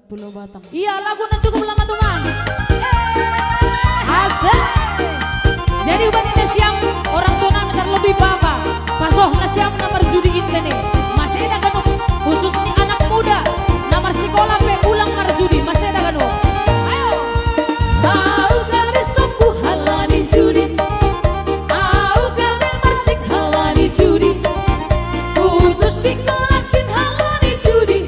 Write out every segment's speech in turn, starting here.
Pulau Batang. Iya, lagunya cukup lama tuh man. Asik. Jadi buat ini siang orang tua ntar lebih bapa. Pasoh na siang nomor judi kita nih. Masih ada kan khusus nih anak muda. Nomor sekolah pe ulang mar judi masih ada kan. Ayo. Tahu kami sembuh halani judi. Tahu kami marsik halani judi. Putus sikolakin halani judi.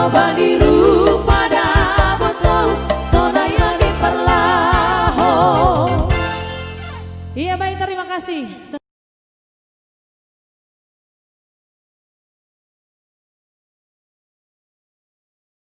coba niru pada betul sonaya di perlaho. Iya baik, terima kasih.